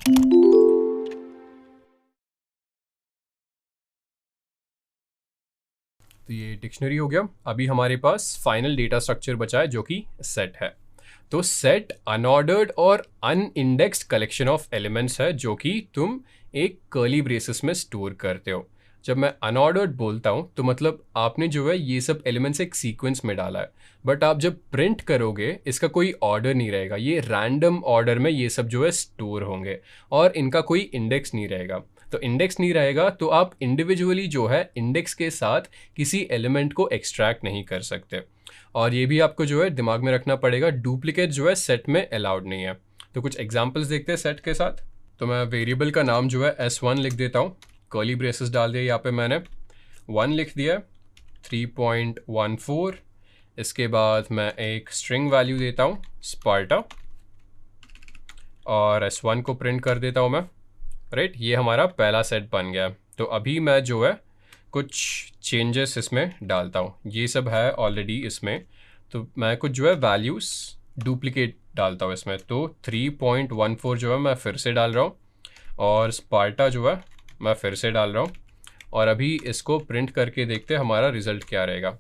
तो ये डिक्शनरी हो गया। अभी हमारे पास फाइनल डेटा स्ट्रक्चर बचा है जो कि सेट है। तो सेट अनऑर्डर्ड और अनइंडेक्स्ड कलेक्शन ऑफ एलिमेंट्स है जो कि तुम एक कर्ली ब्रेसेस में स्टोर करते हो। जब मैं अनऑर्डर्ड बोलता हूँ तो मतलब आपने जो है ये सब एलिमेंट्स एक सीक्वेंस में डाला है, बट आप जब प्रिंट करोगे इसका कोई ऑर्डर नहीं रहेगा, ये रैंडम ऑर्डर में ये सब जो है स्टोर होंगे और इनका कोई इंडेक्स नहीं रहेगा। तो इंडेक्स नहीं रहेगा तो आप इंडिविजुअली जो है इंडेक्स के साथ किसी एलिमेंट को एक्सट्रैक्ट नहीं कर सकते। और ये भी आपको जो है दिमाग में रखना पड़ेगा, डुप्लीकेट जो है सेट में अलाउड नहीं है। तो कुछ एग्जांपल्स देखते हैं सेट के साथ। तो मैं वेरिएबल का नाम जो है S1 लिख देता हूँ, कर्ली ब्रेसेस डाल दिया, यहाँ पे मैंने 1 लिख दिया, 3.14। इसके बाद मैं एक स्ट्रिंग वैल्यू देता हूँ स्पार्टा और S1 को प्रिंट कर देता हूँ मैं। राइट, ये हमारा पहला सेट बन गया। तो अभी मैं जो है कुछ चेंजेस इसमें डालता हूँ, ये सब है ऑलरेडी इसमें, तो मैं कुछ जो है वैल्यूज़ डुप्लीकेट डालता हूँ इसमें। तो 3.14 जो है मैं फिर से डाल रहा हूँ और स्पार्टा जो है मैं फिर से डाल रहा हूँ और अभी इसको प्रिंट करके देखते हैं हमारा रिजल्ट क्या रहेगा।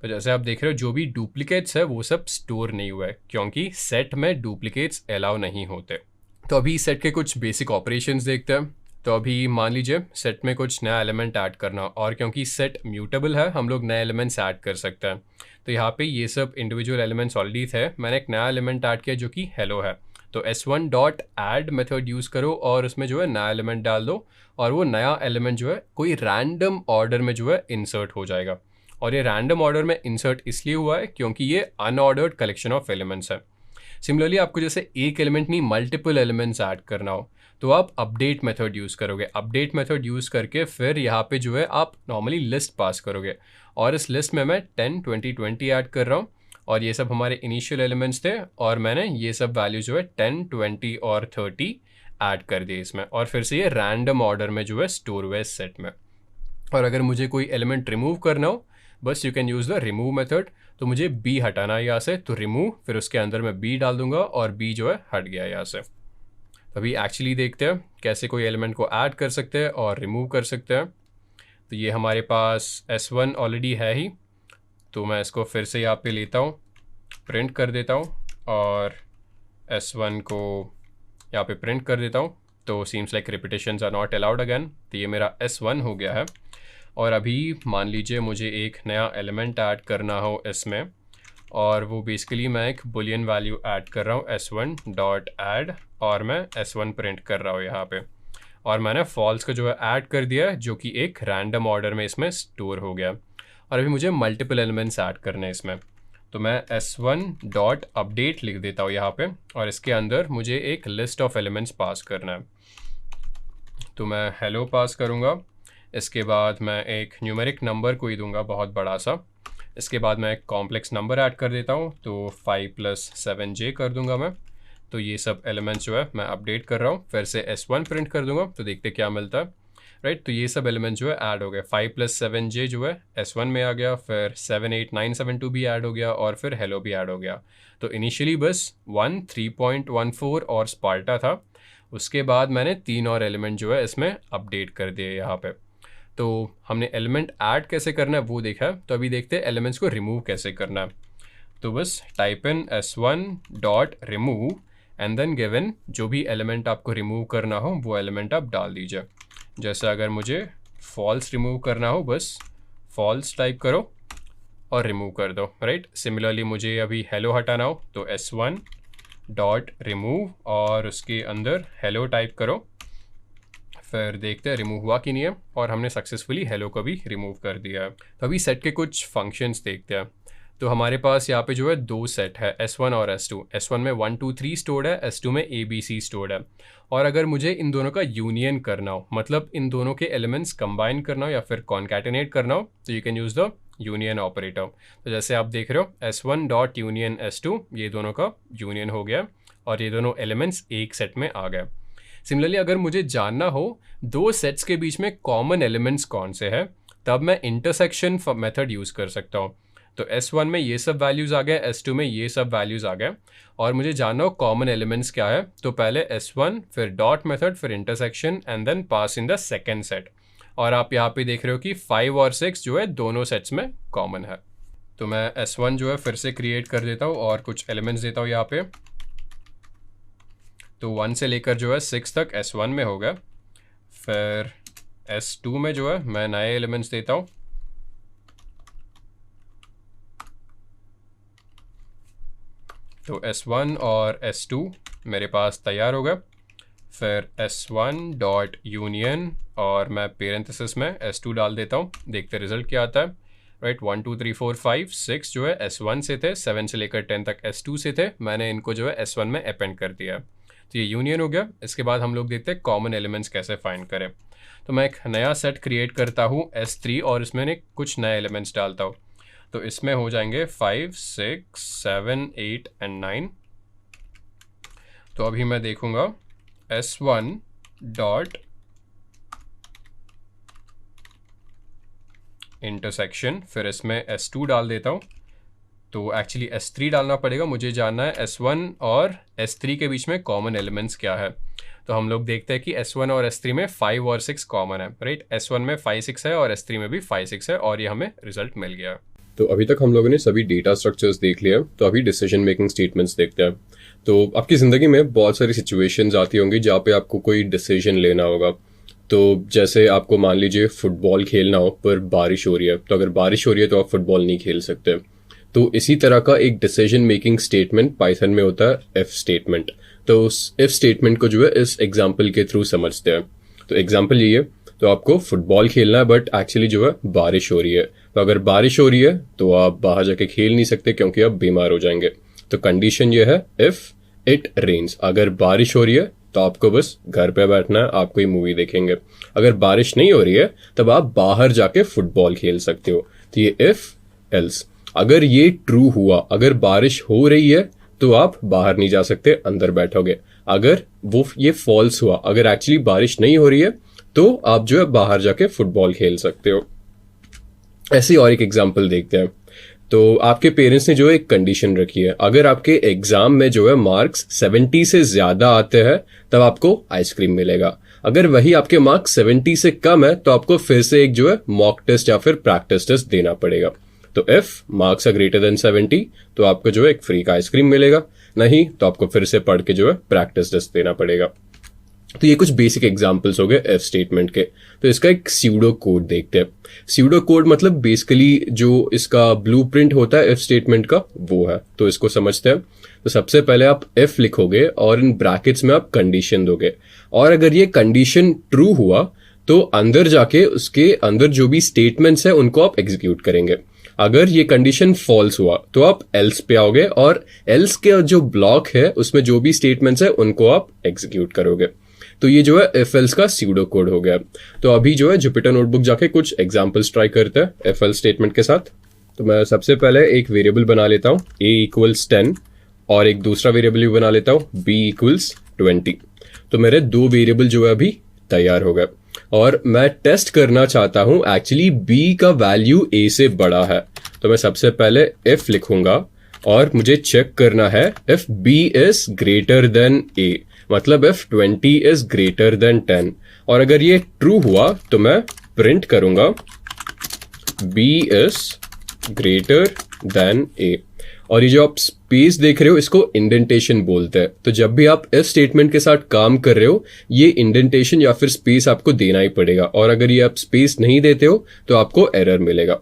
तो जैसे आप देख रहे हो जो भी डुप्लीकेट्स है वो सब स्टोर नहीं हुआ है क्योंकि सेट में डुप्लीकेट्स अलाउ नहीं होते। तो अभी सेट के कुछ बेसिक ऑपरेशंस देखते हैं। तो अभी मान लीजिए सेट में कुछ नया एलिमेंट ऐड करना, और क्योंकि सेट म्यूटेबल है हम लोग नए एलिमेंट्स ऐड कर सकते हैं। तो यहाँ पे ये सब इंडिविजुअल एलिमेंट्स ऑलरेडी थे, मैंने एक नया एलिमेंट ऐड किया जो कि हेलो है। तो S1 dot add method use करो और उसमें जो है नया एलिमेंट डाल दो और वो नया एलिमेंट जो है कोई रैंडम ऑर्डर में जो है इंसर्ट हो जाएगा। और ये रैंडम ऑर्डर में इंसर्ट इसलिए हुआ है क्योंकि ये अनऑर्डर्ड कलेक्शन ऑफ एलिमेंट्स है। सिमिलरली आपको जैसे एक एलिमेंट नहीं मल्टीपल एलिमेंट्स ऐड करना हो तो आप अपडेट मेथड यूज़ करोगे। अपडेट मेथड यूज़ करके फिर यहाँ पे जो है आप नॉर्मली लिस्ट पास करोगे और इस लिस्ट में मैं 10, 20, 20 ऐड कर रहा हूँ और ये सब हमारे इनिशियल एलिमेंट्स थे और मैंने ये सब वैल्यू जो है 10, 20 और 30 ऐड कर दिए इसमें और फिर से ये रैंडम ऑर्डर में जो है स्टोर हुए इस सेट में। और अगर मुझे कोई एलिमेंट रिमूव करना हो बस you can use the remove method. तो मुझे बी हटाना है यहाँ से, तो रिमूव, फिर उसके अंदर मैं बी डाल दूंगा और बी जो है हट गया यहाँ से। तो अभी एक्चुअली देखते हैं कैसे कोई एलिमेंट को ऐड कर सकते हैं और रिमूव कर सकते हैं। तो ये हमारे पास S1 ऑलरेडी है ही, तो मैं इसको फिर से यहाँ पे लेता हूँ, प्रिंट कर देता हूँ और S1 को यहाँ पे प्रिंट कर देता हूँ। तो seems like repetitions are not allowed again. तो ये मेरा S1 हो गया है। और अभी मान लीजिए मुझे एक नया एलिमेंट ऐड करना हो इसमें, और वो बेसिकली मैं एक बुलियन वैल्यू ऐड कर रहा हूँ S1 डॉट ऐड और मैं S1 प्रिंट कर रहा हूँ यहाँ पे और मैंने फॉल्स का जो है ऐड कर दिया है जो कि एक रैंडम ऑर्डर में इसमें स्टोर हो गया। और अभी मुझे मल्टीपल एलिमेंट्स ऐड करने हैं इसमें, तो मैं S1 डॉट अपडेट लिख देता हूँ यहाँ पे और इसके अंदर मुझे एक लिस्ट ऑफ एलिमेंट्स पास करना है। तो मैं हेलो पास करूँगा, इसके बाद मैं एक न्यूमेरिक नंबर को ही दूंगा बहुत बड़ा सा, इसके बाद मैं एक कॉम्प्लेक्स नंबर ऐड कर देता हूँ तो 5 + 7j कर दूंगा मैं। तो ये सब एलिमेंट्स जो है मैं अपडेट कर रहा हूँ, फिर से S1 प्रिंट कर दूंगा तो देखते क्या मिलता है। राइट, तो ये सब एलिमेंट्स जो है ऐड हो गए, 5 + 7j जो है S1 में आ गया, फिर 7, 8, 9, 7, 2 भी ऐड हो गया और फिर हेलो भी ऐड हो गया। तो इनिशियली बस 1, 3.14 और स्पार्टा था, उसके बाद मैंने 3 और एलिमेंट जो है इसमें अपडेट कर दिए यहाँ पे। तो हमने एलिमेंट ऐड कैसे करना है वो देखा है, तो अभी देखते हैं एलिमेंट्स को रिमूव कैसे करना है। तो बस type in S1 dot remove and then given जो भी एलिमेंट आपको रिमूव करना हो वो एलिमेंट आप डाल दीजिए। जैसे अगर मुझे फॉल्स रिमूव करना हो बस फॉल्स टाइप करो और रिमूव कर दो। राइट, सिमिलरली मुझे अभी हेलो हटाना हो तो S1 डॉट रिमूव और उसके अंदर हेलो टाइप करो, फिर देखते हैं रिमूव हुआ कि नहीं है और हमने सक्सेसफुली हेलो को भी रिमूव कर दिया है। तो अभी सेट के कुछ फंक्शंस देखते हैं। तो हमारे पास यहाँ पे जो है 2 सेट है S1 और S2। S1 में 1, 2, 3 स्टोर्ड है, S2 में ABC स्टोर्ड है। और अगर मुझे इन दोनों का यूनियन करना हो, मतलब इन दोनों के एलिमेंट्स कंबाइन करना हो या फिर कॉन्कैटिनेट करना हो, तो you can use the union operator. तो जैसे आप देख रहे हो S1 डॉट यूनियन S2, ये दोनों का यूनियन हो गया और ये दोनों एलिमेंट्स एक सेट में आ गए। सिमिलरली अगर मुझे जानना हो 2 सेट्स के बीच में कॉमन एलिमेंट्स कौन से हैं, तब मैं इंटरसेक्शन मेथड यूज़ कर सकता हूँ। तो S1 में ये सब वैल्यूज़ आ गए, S2 में ये सब वैल्यूज़ आ गए, और मुझे जानना हो कॉमन एलिमेंट्स क्या है। तो पहले S1, फिर डॉट मेथड, फिर intersection, and then pass in the second set. और आप यहाँ पे देख रहे हो कि 5 और 6 जो है दोनों सेट्स में कॉमन है। तो मैं S1 जो है फिर से क्रिएट कर देता हूँ और कुछ एलिमेंट्स देता हूँ यहाँ पे। तो 1 से लेकर जो है 6 तक S1 में होगा। फिर S2 में जो है मैं नए एलिमेंट्स देता हूँ। तो S1 और S2 मेरे पास तैयार होगा। फिर S1 डॉट यूनियन और मैं पेरेंथेसिस में S2 डाल देता हूँ, देखते रिजल्ट क्या आता है। राइट, 1 2 3 4 5 6 जो है S1 से थे, 7 से लेकर 10 तक S2 से थे, मैंने इनको जो है S1 में अपेंड कर दिया। तो ये यूनियन हो गया। इसके बाद हम लोग देखते हैं कॉमन एलिमेंट्स कैसे फाइंड करें। तो मैं एक नया सेट क्रिएट करता हूँ S3 और इसमें कुछ नए एलिमेंट्स डालता हूँ। तो इसमें हो जाएंगे 5 6 7 8 एंड 9। तो अभी मैं देखूंगा S1 डॉट इंटरसेक्शन, फिर इसमें S2 डाल देता हूँ। तो एक्चुअली S3 डालना पड़ेगा, मुझे जानना है S1 और S3 के बीच में कॉमन एलिमेंट्स क्या है। तो हम लोग देखते हैं कि S1 और S3 में 5 और 6 कॉमन है। राइट, S1 में 5 6 है और S3 में भी 5 6 है, और ये हमें रिजल्ट मिल गया। तो अभी तक हम लोगों ने सभी डेटा स्ट्रक्चर्स देख लिया, तो अभी डिसीजन मेकिंग स्टेटमेंट्स देखते हैं। तो आपकी ज़िंदगी में बहुत सारी सिचुएशंस आती होंगी जहाँ पे आपको कोई डिसीजन लेना होगा। तो जैसे आपको मान लीजिए फुटबॉल खेलना हो पर बारिश हो रही है, तो अगर बारिश हो रही है तो आप फुटबॉल नहीं खेल सकते। तो इसी तरह का एक डिसीजन मेकिंग स्टेटमेंट पाइथन में होता है इफ स्टेटमेंट। तो उस इफ स्टेटमेंट को जो है इस एग्जाम्पल के थ्रू समझते हैं। तो एग्जाम्पल ये है, तो आपको फुटबॉल खेलना है बट एक्चुअली जो है बारिश हो रही है। तो अगर बारिश हो रही है तो आप बाहर जाके खेल नहीं सकते क्योंकि आप बीमार हो जाएंगे। तो कंडीशन ये है इफ इट रेन्स, अगर बारिश हो रही है तो आपको बस घर पे बैठना है, आप कोई मूवी देखेंगे। अगर बारिश नहीं हो रही है तब आप बाहर जाके फुटबॉल खेल सकते हो। तो ये इफ एल्स। अगर ये ट्रू हुआ, अगर बारिश हो रही है तो आप बाहर नहीं जा सकते, अंदर बैठोगे। अगर ये फॉल्स हुआ, अगर एक्चुअली बारिश नहीं हो रही है तो आप जो है बाहर जाके फुटबॉल खेल सकते हो। ऐसी और एक एग्जांपल देखते हैं। तो आपके पेरेंट्स ने जो एक कंडीशन रखी है, अगर आपके एग्जाम में जो है मार्क्स 70 से ज्यादा आते हैं तब आपको आइसक्रीम मिलेगा। अगर वही आपके मार्क्स 70 से कम है तो आपको फिर से एक जो है मॉक टेस्ट या फिर प्रैक्टिस टेस्ट देना पड़ेगा। तो if marks are greater than 70 तो आपको जो है एक फ्री का आइसक्रीम मिलेगा, नहीं तो आपको फिर से पढ़ के जो है प्रैक्टिस टेस्ट देना पड़ेगा। तो ये कुछ बेसिक एग्जांपल्स हो गए इफ स्टेटमेंट के। तो इसका एक स्यूडो कोड देखते हैं। स्यूडो कोड मतलब बेसिकली जो इसका ब्लूप्रिंट होता है इफ स्टेटमेंट का, वो है। तो इसको समझते हैं। तो सबसे पहले आप इफ लिखोगे और इन ब्रैकेट्स में आप कंडीशन दोगे, और अगर ये कंडीशन ट्रू हुआ तो अंदर जाके उसके अंदर जो भी स्टेटमेंट्स है उनको आप एग्जीक्यूट करेंगे। अगर ये कंडीशन फॉल्स हुआ तो आप एल्स पे आओगे, और एल्स के जो ब्लॉक है उसमें जो भी स्टेटमेंट्स है उनको आप एग्जीक्यूट करोगे। तो ये जो है इफ एल्स का स्यूडो कोड हो गया। तो अभी जो है जुपिटर नोटबुक जाके कुछ एग्जांपल्स ट्राई करते हैं इफ एल्स स्टेटमेंट के साथ। तो मैं सबसे पहले एक वेरिएबल बना लेता हूँ a इक्वल्स 10, और एक दूसरा वेरिएबल भी बना लेता हूँ b इक्वल्स 20। तो मेरे दो वेरिएबल जो है अभी तैयार हो गए, और मैं टेस्ट करना चाहता हूँ एक्चुअली b का वैल्यू a से बड़ा है। तो मैं सबसे पहले if लिखूंगा और मुझे चेक करना है if b is greater than a, मतलब if 20 इज ग्रेटर देन 10। और अगर ये ट्रू हुआ तो मैं प्रिंट करूंगा b is greater than a। और ये जो आप स्पेस देख रहे हो इसको इंडेंटेशन बोलते हैं। तो जब भी आप इफ स्टेटमेंट के साथ काम कर रहे हो ये इंडेंटेशन या फिर स्पेस आपको देना ही पड़ेगा, और अगर ये आप स्पेस नहीं देते हो तो आपको एरर मिलेगा।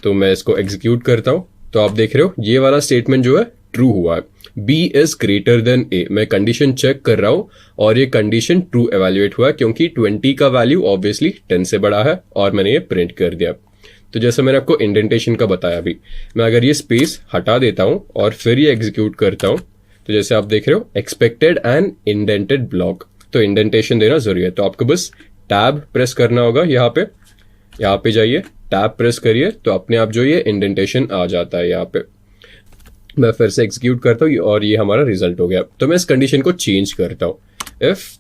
तो मैं इसको एग्जीक्यूट करता हूं। तो आप देख रहे हो ये वाला स्टेटमेंट जो है ट्रू हुआ है, b is greater than a। मैं कंडीशन चेक कर रहा हूं और ये कंडीशन ट्रू एवेल्युएट हुआ क्योंकि 20 का वैल्यू ऑब्वियसली 10 से बड़ा है, और मैंने ये प्रिंट कर दिया। तो जैसे मैंने आपको इंडेंटेशन का बताया, अभी मैं अगर ये स्पेस हटा देता हूं और फिर ये एग्जीक्यूट करता हूं, तो जैसे आप देख रहे हो एक्सपेक्टेड एंड इंडेंटेड ब्लॉक। तो इंडेंटेशन देना जरूरी है। तो आपको बस टैब प्रेस करना होगा, यहाँ पे जाइए, टैब प्रेस करिए, तो अपने आप जो ये इंडेंटेशन आ जाता है यहाँ पे। मैं फिर से एग्जीक्यूट करता हूँ और ये हमारा रिजल्ट हो गया। तो मैं इस कंडीशन को चेंज करता हूँ, if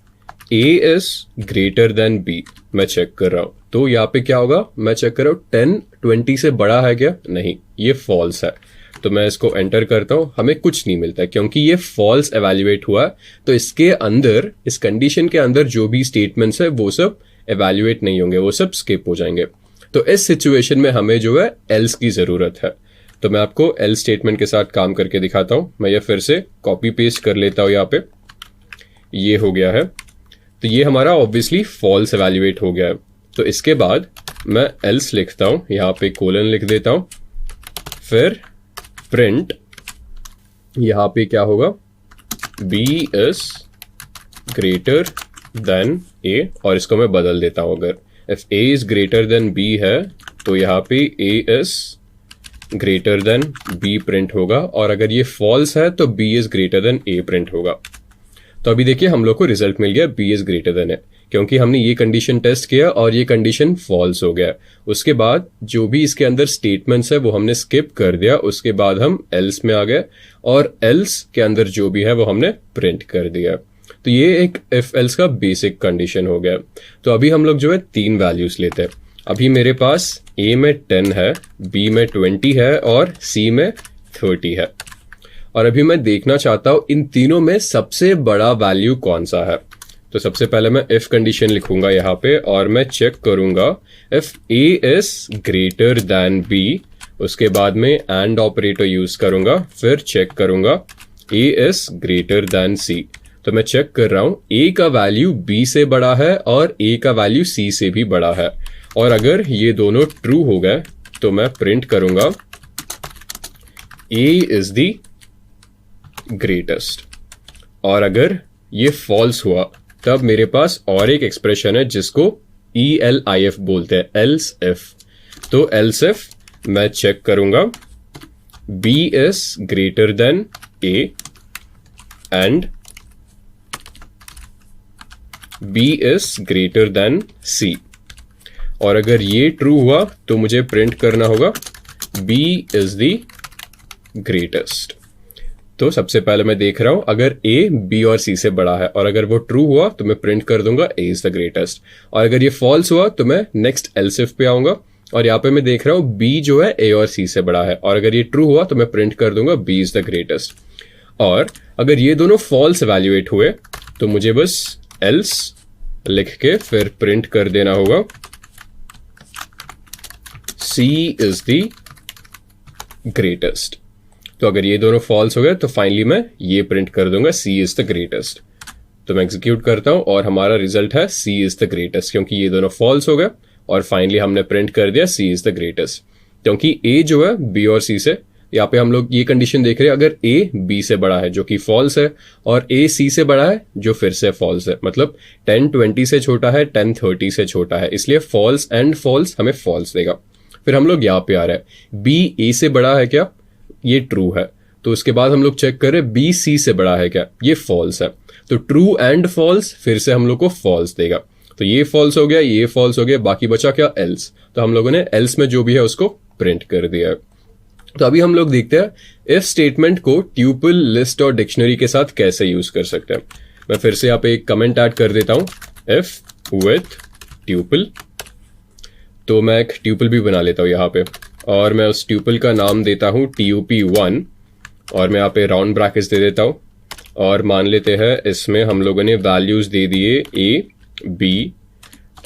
a is greater than b मैं चेक कर रहा हूँ। तो यहाँ पे क्या होगा, मैं चेक कर रहा हूँ 10 20 से बड़ा है क्या, नहीं, ये फॉल्स है। तो मैं इसको एंटर करता हूँ, हमें कुछ नहीं मिलता है क्योंकि ये फॉल्स एवेल्युएट हुआ है। तो इसके अंदर, इस कंडीशन के अंदर जो भी स्टेटमेंट्स है वो सब एवेल्युएट नहीं होंगे, वो सब स्किप हो जाएंगे। तो इस सिचुएशन में हमें जो है एल्स की ज़रूरत है। तो मैं आपको एल्स स्टेटमेंट के साथ काम करके दिखाता हूँ। मैं ये फिर से कॉपी पेस्ट कर लेता हूँ, यहाँ पे ये हो गया है। तो ये हमारा ऑब्वियसली फॉल्स एवेल्युएट हो गया है। तो इसके बाद मैं एल्स लिखता हूँ, यहाँ पे कोलन लिख देता हूँ, फिर प्रिंट, यहाँ पे क्या होगा, b is greater than a, और इसको मैं बदल देता हूँ। अगर if a is greater than b है तो यहाँ पे a is greater than b print होगा, और अगर ये फॉल्स है तो b is greater than a print होगा। तो अभी देखिए हम लोग को रिजल्ट मिल गया b is greater than a, क्योंकि हमने ये कंडीशन टेस्ट किया और ये कंडीशन फॉल्स हो गया। उसके बाद जो भी इसके अंदर स्टेटमेंट्स है वो हमने स्किप कर दिया, उसके बाद हम एल्स में आ गए और एल्स के अंदर जो भी है वो हमने प्रिंट कर दिया। तो ये एक इफ एल्स का बेसिक कंडीशन हो गया। तो अभी हम लोग जो है 3 वैल्यूज लेते हैं। अभी मेरे पास a में 10 है, b में 20 है और c में 30 है, और अभी मैं देखना चाहता हूं इन तीनों में सबसे बड़ा वैल्यू कौन सा है। तो सबसे पहले मैं इफ कंडीशन लिखूंगा यहाँ पे और मैं चेक करूंगा if a is greater than b, उसके बाद में एंड ऑपरेटर यूज करूंगा, फिर चेक करूंगा a is greater than c। तो मैं चेक कर रहा हूं a का वैल्यू b से बड़ा है और a का वैल्यू c से भी बड़ा है, और अगर ये दोनों ट्रू हो गए तो मैं प्रिंट करूंगा a इज द ग्रेटेस्ट, और अगर ये फॉल्स हुआ तब मेरे पास और एक एक्सप्रेशन है जिसको ELIF बोलते हैं, एल्स इफ। तो एल्स इफ मैं चेक करूंगा b is greater than a and b is greater than c, और अगर ये ट्रू हुआ तो मुझे प्रिंट करना होगा b इज द ग्रेटेस्ट। तो सबसे पहले मैं देख रहा हूं अगर a b और c से बड़ा है, और अगर वो ट्रू हुआ तो मैं प्रिंट कर दूंगा a इज द ग्रेटेस्ट, और अगर ये फॉल्स हुआ तो मैं नेक्स्ट एल्स इफ पे आऊंगा, और यहाँ पे मैं देख रहा हूं b जो है a और c से बड़ा है, और अगर ये ट्रू हुआ तो मैं प्रिंट कर दूंगा b इज द ग्रेटेस्ट। और अगर ये दोनों फॉल्स एवेल्युएट हुए तो मुझे बस एल्स लिख के फिर प्रिंट कर देना होगा c इज द ग्रेटेस्ट। तो अगर ये दोनों फॉल्स हो गए तो फाइनली मैं ये प्रिंट कर दूंगा c इज द ग्रेटेस्ट। तो मैं एग्जीक्यूट करता हूं और हमारा रिजल्ट है c इज द ग्रेटेस्ट, क्योंकि ये दोनों फॉल्स हो गए और फाइनली हमने प्रिंट कर दिया c इज द ग्रेटेस्ट। क्योंकि a जो है b और c से, यहाँ पे हम लोग ये कंडीशन देख रहे हैं अगर a b से बड़ा है जो कि फॉल्स है, और a c से बड़ा है जो फिर से फॉल्स है, मतलब 10 20 से छोटा है, 10 30 से छोटा है, इसलिए फॉल्स एंड फॉल्स हमें फॉल्स देगा। फिर हम लोग यहाँ पे आ रहे हैं b a से बड़ा है क्या, ये ट्रू है। तो उसके बाद हम लोग चेक करें b c से बड़ा है क्या, ये फॉल्स है। तो ट्रू एंड फॉल्स फिर से हम लोग को फॉल्स देगा। तो ये फॉल्स हो गया, ये फॉल्स हो गया, बाकी बचा क्या, एल्स। तो हम लोगों ने एल्स में जो भी है उसको प्रिंट कर दिया है। तो अभी हम लोग देखते हैं इफ स्टेटमेंट को ट्यूपल, लिस्ट और डिक्शनरी के साथ कैसे यूज कर सकते हैं। मैं फिर से यहाँ पे एक कमेंट ऐड कर देता हूं, इफ विथ ट्यूपल। तो मैं एक ट्यूपल भी बना लेता हूं यहाँ पे, और मैं उस ट्यूपल का नाम देता हूं tup1, और मैं यहाँ पे राउंड ब्रैकेट्स दे देता हूं, और मान लेते हैं इसमें हम लोगों ने वैल्यूज दे दिए a b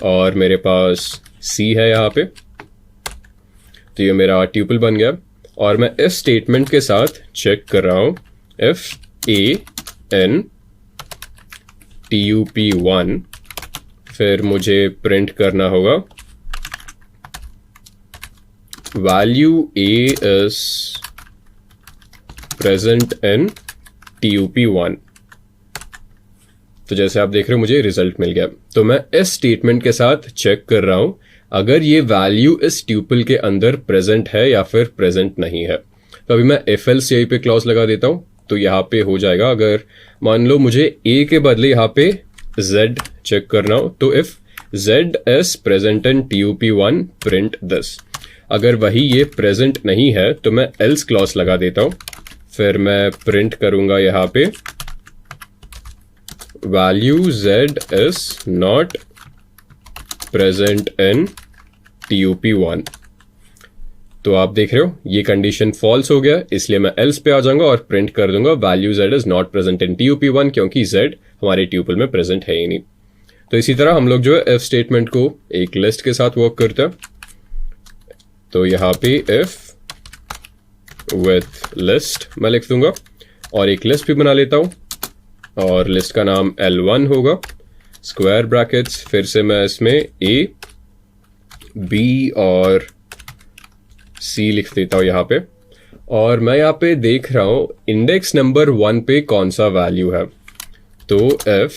और मेरे पास c है यहाँ पे। तो ये मेरा ट्यूपल बन गया, और मैं इफ स्टेटमेंट के साथ चेक कर रहा हूं इफ a n tup1, फिर मुझे प्रिंट करना होगा value a is present in tup1। तो जैसे आप देख रहे हो मुझे रिजल्ट मिल गया। तो मैं इस स्टेटमेंट के साथ चेक कर रहा हूं अगर ये वैल्यू इस ट्यूपल के अंदर प्रेजेंट है या फिर प्रेजेंट नहीं है। तो अभी मैं if else यहीं पे क्लॉज लगा देता हूं, तो यहाँ पे हो जाएगा अगर मान लो मुझे a के बदले यहाँ पे z चेक करना हो, तो if z is present in tup1 print this। अगर वही ये प्रेजेंट नहीं है तो मैं एल्स क्लॉज लगा देता हूं, फिर मैं प्रिंट करूंगा यहाँ पे value z is not present in TUP1। तो आप देख रहे हो ये कंडीशन फॉल्स हो गया, इसलिए मैं एल्स पे आ जाऊंगा और प्रिंट कर दूंगा value z is not present in TUP1, क्योंकि z हमारे ट्यूपल में प्रेजेंट है ही नहीं। तो इसी तरह हम लोग जो है इफ स्टेटमेंट को एक लिस्ट के साथ वर्क करते हैं। तो यहाँ पे इफ विथ लिस्ट मैं लिख दूंगा और एक लिस्ट भी बना लेता हूँ और लिस्ट का नाम L1 होगा, स्क्वायर ब्रैकेट्स, फिर से मैं इसमें A, B और C लिख देता हूँ यहाँ पे। और मैं यहाँ पे देख रहा हूँ इंडेक्स नंबर 1 पे कौन सा वैल्यू है। तो if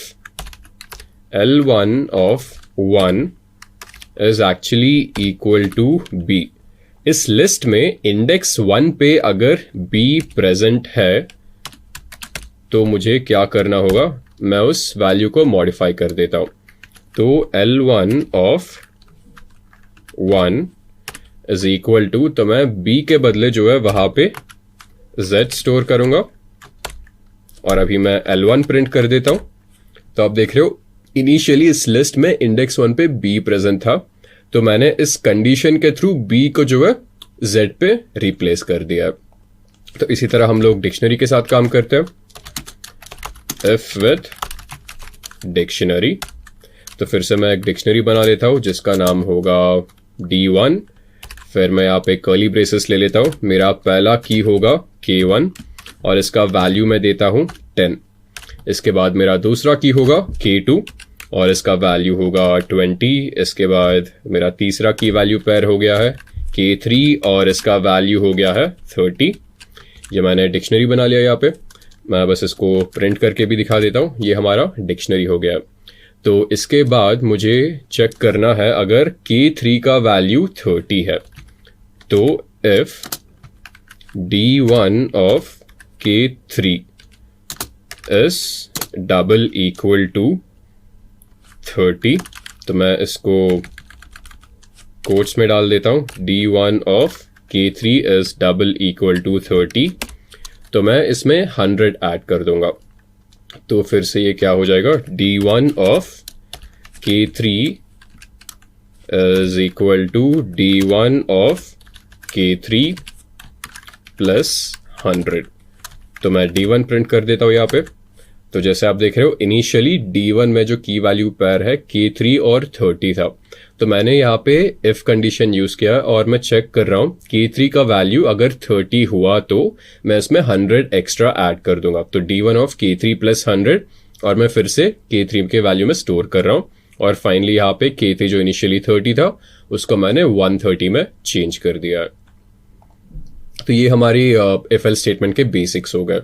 L1 of 1 is actually equal to B, इस लिस्ट में इंडेक्स 1 पे अगर B प्रेजेंट है तो मुझे क्या करना होगा, मैं उस वैल्यू को मॉडिफाई कर देता हूं। तो L1 of 1 is equal to, तो मैं B के बदले जो है वहां पे Z स्टोर करूंगा और अभी मैं L1 प्रिंट कर देता हूं। तो आप देख रहे हो इनिशियली इस लिस्ट में इंडेक्स 1 पे B प्रेजेंट था, तो मैंने इस कंडीशन के थ्रू B को जो है Z पे रिप्लेस कर दिया है। तो इसी तरह हम लोग डिक्शनरी के साथ काम करते हैं। इफ विथ डिक्शनरी, तो फिर से मैं एक डिक्शनरी बना लेता हूं जिसका नाम होगा D1। फिर मैं यहाँ पे कर्ली ब्रेसेस ले लेता हूं, मेरा पहला की होगा K1 और इसका वैल्यू मैं देता हूं 10। इसके बाद मेरा दूसरा की होगा K2 और इसका वैल्यू होगा 20। इसके बाद मेरा तीसरा की वैल्यू पेयर हो गया है K3 और इसका वैल्यू हो गया है 30। ये मैंने डिक्शनरी बना लिया यहाँ पे, मैं बस इसको प्रिंट करके भी दिखा देता हूँ। ये हमारा डिक्शनरी हो गया। तो इसके बाद मुझे चेक करना है अगर K3 का वैल्यू 30 है, तो if D1 of K3 is double equal to 30, तो मैं इसको कोट्स में डाल देता हूँ, D1 of K3 is double equal to 30, तो मैं इसमें 100 ऐड कर दूंगा। तो फिर से ये क्या हो जाएगा, D1 of K3 is equal to D1 of K3 plus 100। तो मैं D1 प्रिंट कर देता हूँ यहाँ पे। तो जैसे आप देख रहे हो इनिशियली D1 में जो की वैल्यू पेयर है K3 और 30 था, तो मैंने यहाँ पे इफ कंडीशन यूज किया और मैं चेक कर रहा हूँ K3 का वैल्यू अगर 30 हुआ तो मैं इसमें 100 एक्स्ट्रा ऐड कर दूंगा। तो D1 ऑफ K3 प्लस 100 और मैं फिर से K3 के वैल्यू में स्टोर कर रहा हूँ और फाइनली यहाँ पे K3 जो इनिशियली 30 था उसको मैंने 130 में चेंज कर दिया है। तो ये हमारी इफ एल्स स्टेटमेंट के बेसिक्स हो गए।